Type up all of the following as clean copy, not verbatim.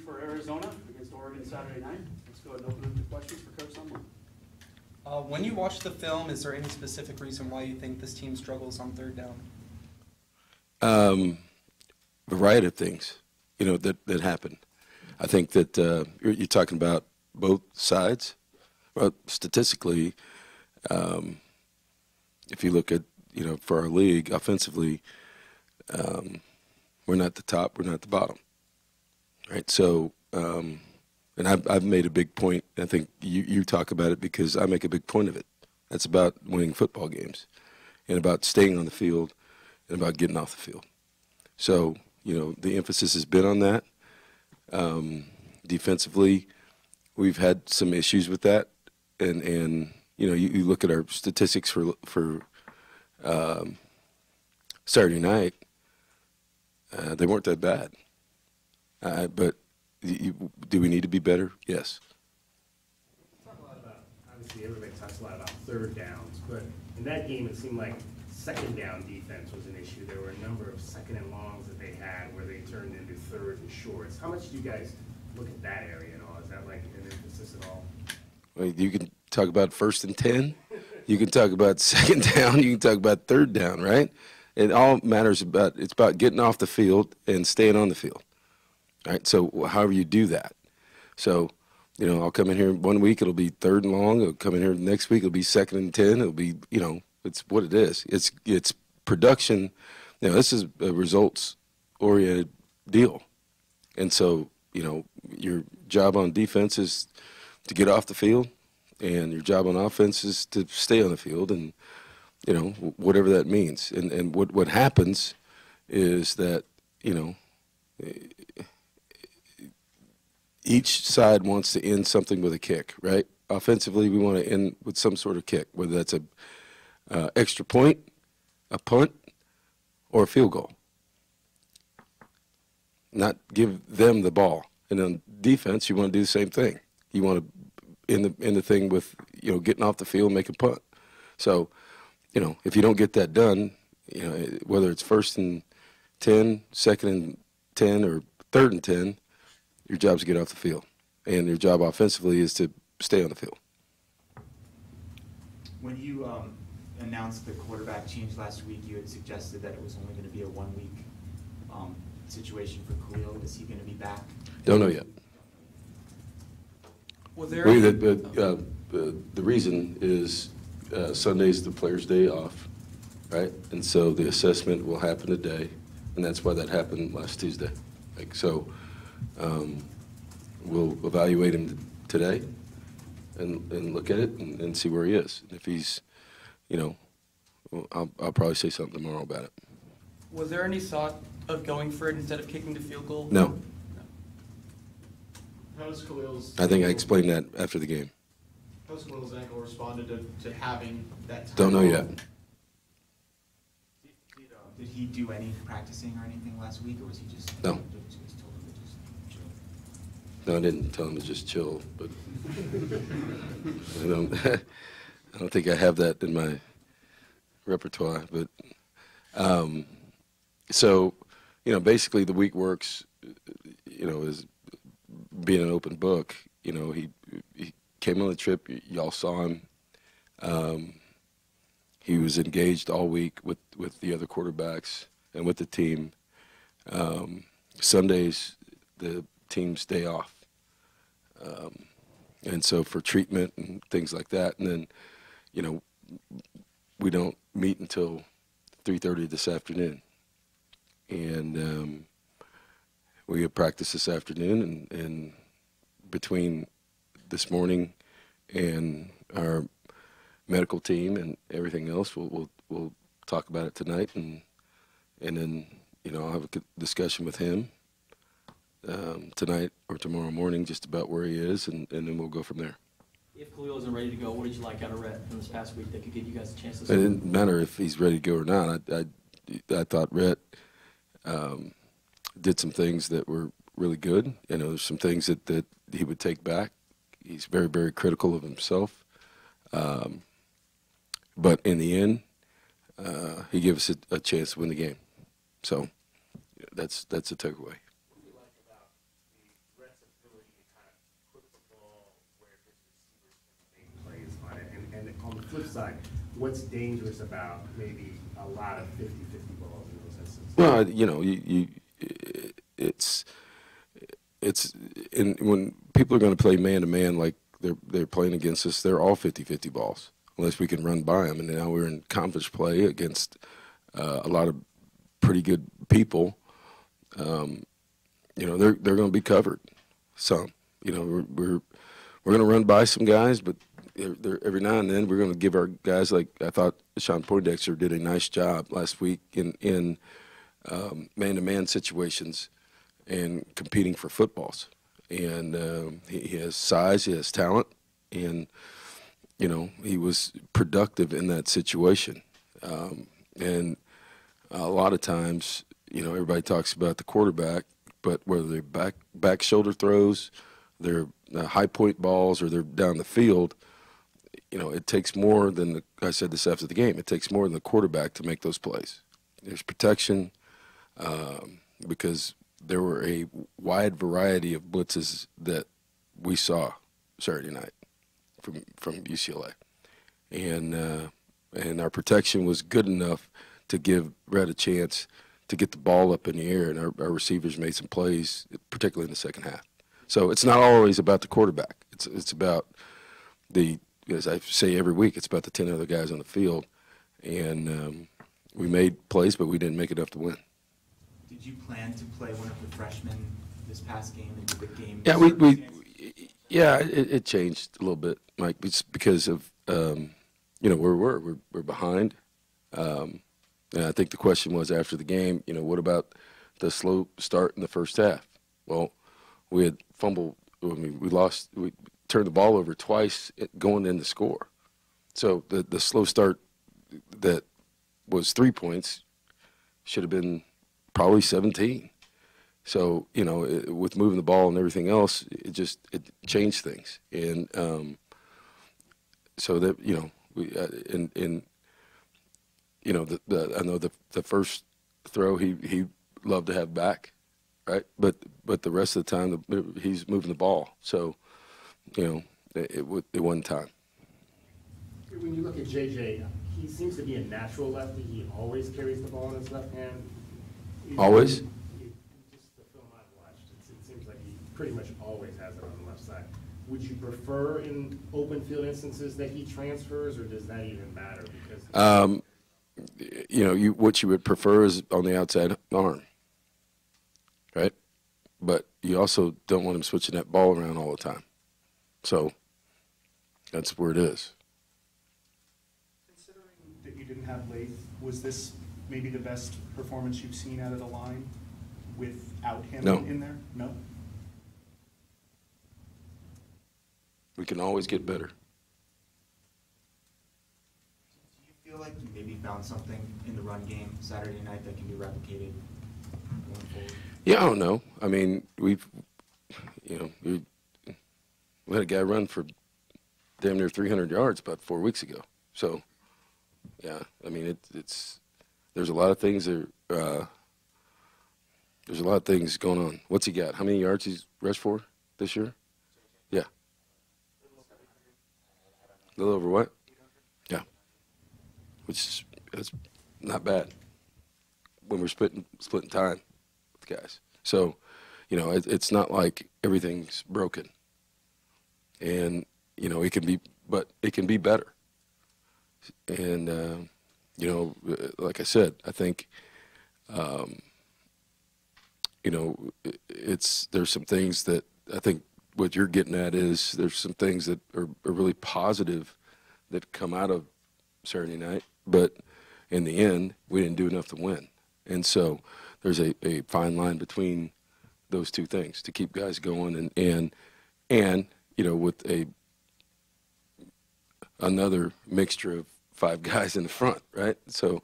for Arizona against Oregon Saturday night. Let's go ahead and open up the questions for Coach Sumlin. When you watch the film, is there any specific reason why you think this team struggles on third down? Variety of things, that happen. I think that you're talking about both sides. Well, statistically, if you look at, for our league offensively, we're not the top, we're not the bottom, right? So, and I've made a big point. I think you talk about it because I make a big point of it. That's about winning football games and about staying on the field and about getting off the field. So, the emphasis has been on that. Defensively, we've had some issues with that. And you look at our statistics for Saturday night, they weren't that bad. But do we need to be better? Yes. Talk a lot about, obviously everybody talks a lot about third downs, but in that game it seemed like second down defense was an issue. There were a number of second and longs that they had where they turned into third and shorts. How much do you guys look at that area at all? Is that like an emphasis at all? Well, you can talk about 1st and 10. You can talk about second down. You can talk about third down, right? It all matters it's about getting off the field and staying on the field, right? So however you do that. So, I'll come in here one week, it'll be third and long. I'll come in here next week, it'll be 2nd and 10. It'll be, it's what it is. It's production. This is a results-oriented deal. And so, your job on defense is to get off the field, and your job on offense is to stay on the field, and, whatever that means. And what happens is that, each side wants to end something with a kick, right? Offensively, we want to end with some sort of kick, whether that's a extra point, a punt, or a field goal. Not give them the ball. And on defense, you want to do the same thing. You want to end the thing with, getting off the field and making a punt. So, if you don't get that done, whether it's 1st and 10, 2nd and 10, or 3rd and 10, your job is to get off the field. And your job offensively is to stay on the field. When you announced the quarterback change last week, you had suggested that it was only going to be a 1-week situation for Khalil. Is he going to be back? Don't know yet. Was there The reason is Sunday's the player's day off, right? And so the assessment will happen today, and that's why that happened last Tuesday. We'll evaluate him today and look at it and see where he is. And if he's, I'll probably say something tomorrow about it. Was there any thought of going for it instead of kicking the field goal? No. How does Khalil's... I think I explained that after the game. How has Khalil's ankle responded to having that time? Don't know yet. Did he do any practicing or anything last week, or was he just... No. Just told him to just chill? No, I didn't tell him to just chill, but I don't think I have that in my repertoire. But so, basically the week works, is being an open book. He came on the trip. Y'all saw him. He was engaged all week with the other quarterbacks and with the team. Sundays, the team's day off. And so for treatment and things like that. And then, we don't meet until 3:30 this afternoon. And we have practice this afternoon, and between this morning and our medical team and everything else, we'll talk about it tonight, and then I'll have a discussion with him tonight or tomorrow morning just about where he is, and then we'll go from there. If Khalil isn't ready to go, what did you like out of Rhett from this past week that could give you guys a chance to? It didn't matter if he's ready to go or not. I thought Rhett did some things that were really good. There's some things that he would take back. He's very, very critical of himself. But in the end, he gave us a chance to win the game. So that's a takeaway. What do you like about the Rhett's puts the ball where his receivers can make plays on it? And on the flip side, what's dangerous about maybe a lot of 50-50 balls in those instances? Well, you know, it's when people are going to play man to man like they're playing against us, they're all 50-50 balls unless we can run by them. And now we're in conference play against a lot of pretty good people. You know, they're going to be covered some. You know, we're going to run by some guys, but every now and then we're going to give our guys, like I thought Sean Poindexter did a nice job last week in man-to-man situations and competing for footballs. And he has size, he has talent, and, you know, he was productive in that situation. And a lot of times, you know, everybody talks about the quarterback, but whether they're back shoulder throws, they're high point balls, or they're down the field, you know, it takes more than I said this after the game, it takes more than the quarterback to make those plays. There's protection, because there were a wide variety of blitzes that we saw Saturday night from UCLA. And our protection was good enough to give Red a chance to get the ball up in the air, and our receivers made some plays, particularly in the second half. So it's not always about the quarterback. It's about as I say every week, it's about the 10 other guys on the field. And we made plays, but we didn't make enough to win. Did you plan to play one of the freshmen this past game into the game? Yeah, it changed a little bit, Mike. It's because of you know, where we're behind. And I think the question was after the game, you know, what about the slow start in the first half? Well, we had fumbled. I mean, we turned the ball over twice going in to score. So the slow start that was 3 points should have been probably 17. So, you know, with moving the ball and everything else, it changed things. And so that, you know, you know, I know the first throw he loved to have back, right? But the rest of the time he's moving the ball. So, you know, it wasn't time. When you look at JJ, he seems to be a natural lefty. He always carries the ball in his left hand. Always? Just the film I've watched, it seems like he pretty much always has it on the left side. Would you prefer in open field instances that he transfers, or does that even matter? Because you know, what you would prefer is on the outside arm, right? But you also don't want him switching that ball around all the time. So that's where it is. Considering that you didn't have Lath, was this maybe the best performance you've seen out of the line without him in there? No? We can always get better. Do you feel like you maybe found something in the run game Saturday night that can be replicated going forward? Yeah, I don't know. I mean, we had a guy run for damn near 300 yards about 4 weeks ago. So, yeah, I mean, there's a lot of things there's a lot of things going on. What's he got? How many yards he's rushed for this year? Yeah. A little over what? Yeah. Which is not bad when we're splitting time with guys. So, you know, it's not like everything's broken. And, you know, it can be better. And, you know, like I said, I think, you know, there's some things that I think what you're getting at is there's some things that are really positive that come out of Saturday night, but in the end, we didn't do enough to win. And so there's a fine line between those two things to keep guys going and you know, with another mixture of 5 guys in the front, right? So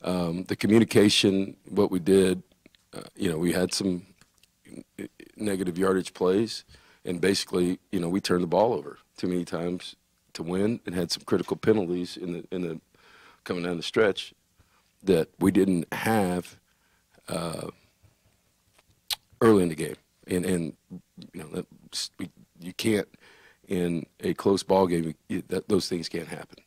the communication, what we did, you know, we had some negative yardage plays, and basically, you know, we turned the ball over too many times to win, and had some critical penalties in the coming down the stretch that we didn't have early in the game, and you know, you can't in a close ball game. Those things can't happen.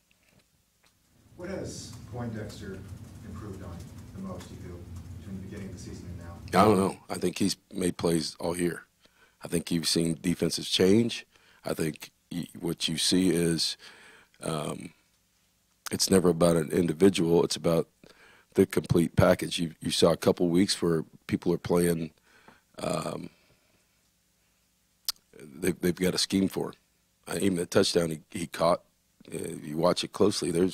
What has Poindexter improved on the most, you feel, between the beginning of the season and now? I don't know. I think he's made plays all year. I think you've seen defenses change. I think what you see is it's never about an individual. It's about the complete package. You saw a couple weeks where people are playing. They've got a scheme for him. Even the touchdown he caught. You watch it closely. They're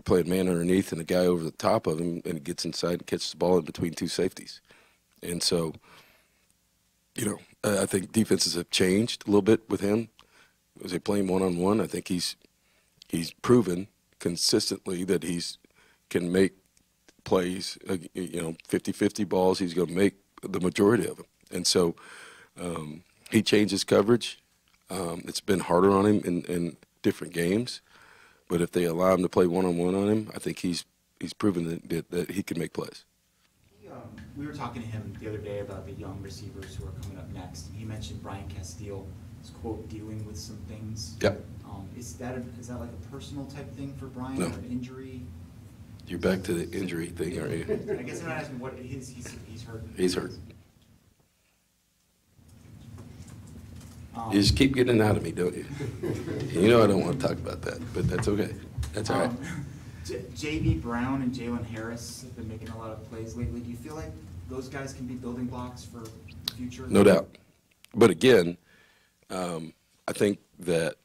playing man underneath and the guy over the top of him, and he gets inside and catches the ball in between two safeties. And so, I think defenses have changed a little bit with him. As they play him one-on-one, I think he's proven consistently that he's can make plays, 50-50 balls. He's going to make the majority of them. And so he changes coverage. It's been harder on him in different games. But if they allow him to play one-on-one on him, I think he's proven that he can make plays. We were talking to him the other day about the young receivers who are coming up next. And he mentioned Brian Castile is, quote, dealing with some things. Yep. Is that like a personal type thing for Brian, No. or an injury? You're back to the injury thing, aren't you? I guess I'm not asking what he's hurt. He's hurt. You just keep getting it out of me, don't you? You know I don't want to talk about that, but that's okay. That's all right. J.B. Brown and Jalen Harris have been making a lot of plays lately. Do you feel like those guys can be building blocks for the future? No doubt. But again, I think that,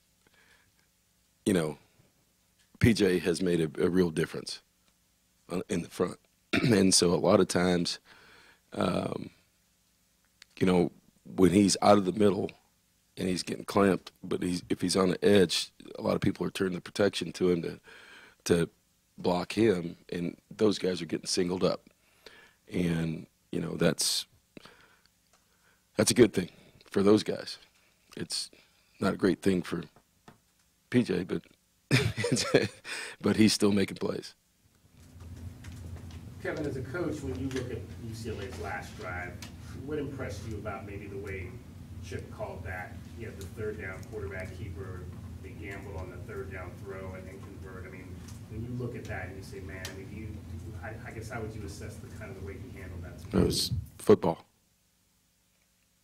PJ has made a real difference in the front. And so a lot of times, when he's out of the middle and he's getting clamped, but if he's on the edge, a lot of people are turning the protection to him to block him, and those guys are getting singled up. And, that's a good thing for those guys. It's not a great thing for PJ, but he's still making plays. Kevin, as a coach, when you look at UCLA's last drive, what impressed you about maybe the way Chip called that? You have the third down quarterback keeper, they gamble on the third down throw and then convert. I mean, when you look at that and you say, man, I guess how would you assess the kind of the way he handled that? It was football.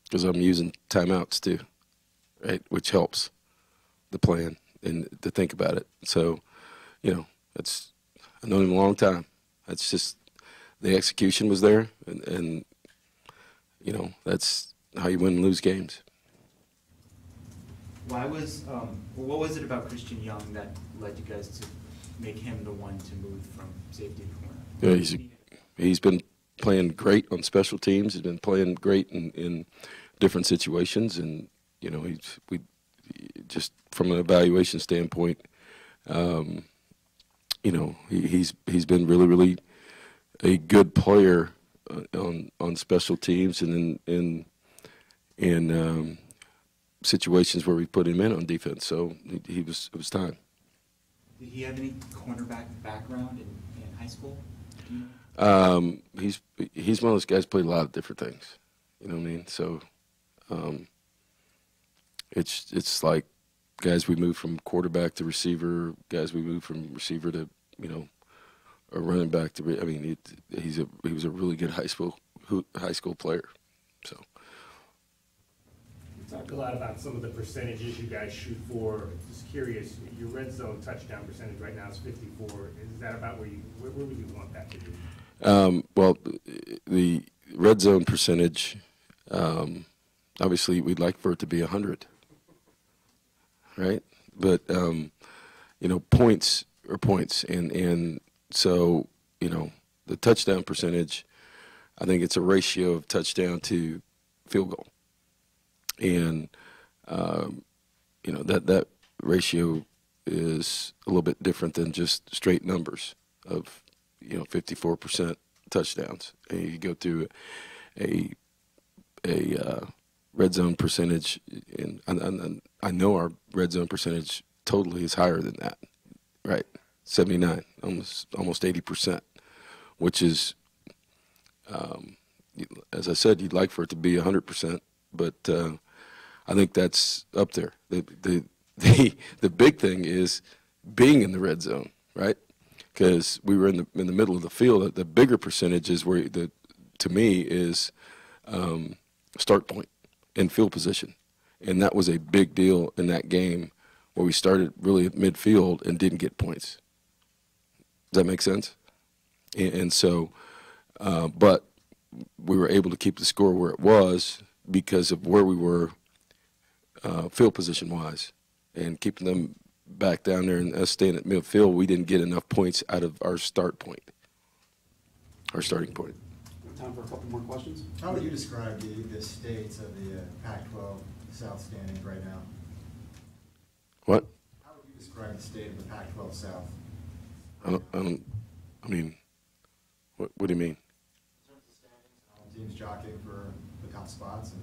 Because I'm using timeouts too, right? Which helps the plan and to think about it. So, I've known him a long time. That's just the execution was there, and that's how you win and lose games. What was it about Christian Young that led you guys to make him the one to move from safety to corner? Yeah, he's been playing great on special teams. He's been playing great in different situations, and we just from an evaluation standpoint, he's been really a good player on special teams and in situations where we put him in on defense. So it was time. Did he have any cornerback background in high school? He's one of those guys who played a lot of different things. You know what I mean? So it's like guys we move from quarterback to receiver, guys we move from receiver to a running back to. I mean, he was a really good high school player. So. You talked a lot about some of the percentages you guys shoot for. Just curious, your red zone touchdown percentage right now is 54. Is that about where would you want that to be? Well, the red zone percentage, obviously we'd like for it to be 100, right? But, points are points. And so, the touchdown percentage, I think it's a ratio of touchdown to field goal. And, that ratio is a little bit different than just straight numbers of, 54% touchdowns. And you go through a red zone percentage, and I know our red zone percentage totally is higher than that, right? 79, almost 80%, which is, as I said, you'd like for it to be 100%, but I think that's up there. The big thing is being in the red zone, right? Because we were in the middle of the field. The bigger percentage is where to me is start point and field position, and that was a big deal in that game where we started really at midfield and didn't get points. Does that make sense? And so, but we were able to keep the score where it was because of where we were field position wise, and keeping them back down there and us staying at midfield. We didn't get enough points out of our start point, our starting point. Time for a couple more questions? How would you describe the states of the Pac-12 South standings right now? What? How would you describe the state of the Pac-12 South? I mean, what do you mean? In terms of standings, all teams jockeying for the top spots, and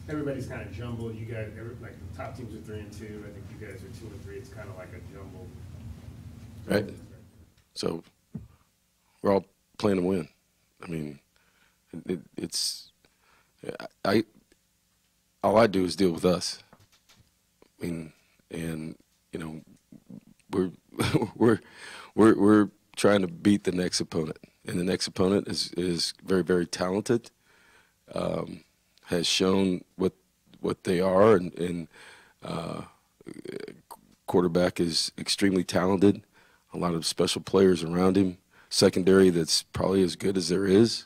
Everybody's kind of jumbled. You guys, like the top teams are 3-2. I think you guys are 2-3. It's kind of like a jumble. Right. So we're all playing to win. I mean, all I do is deal with us. I mean, and you know, we're trying to beat the next opponent, and the next opponent is very, very talented. Has shown what they are, and quarterback is extremely talented. A lot of special players around him. Secondary that's probably as good as there is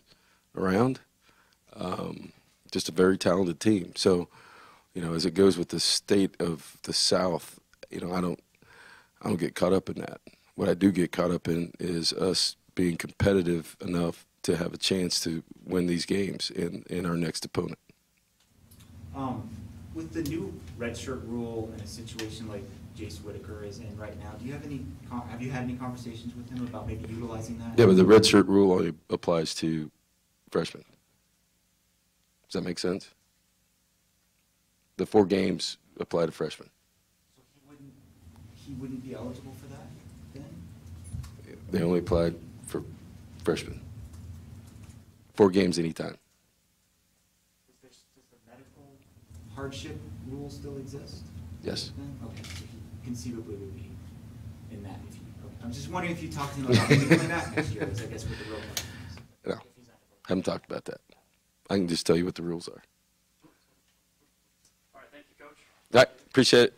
around. Just a very talented team. So, you know, as it goes with the state of the South, you know, I don't get caught up in that. What I do get caught up in is us being competitive enough to have a chance to win these games in our next opponent. With the new redshirt rule in a situation like Jace Whitaker is in right now, have you had any conversations with him about maybe utilizing that? Yeah, but the redshirt rule only applies to freshmen. Does that make sense? The 4 games apply to freshmen. So he wouldn't be eligible for that then? They only applied for freshmen. 4 games anytime. Does the medical hardship rule still exist? Yes. Then? Okay, so he conceivably would be in that if you, okay. I'm just wondering if you talked to him about maybe coming back next year, is I guess what the real question is. No, haven't talked about that. I can just tell you what the rules are. All right, thank you, Coach. All right, appreciate it.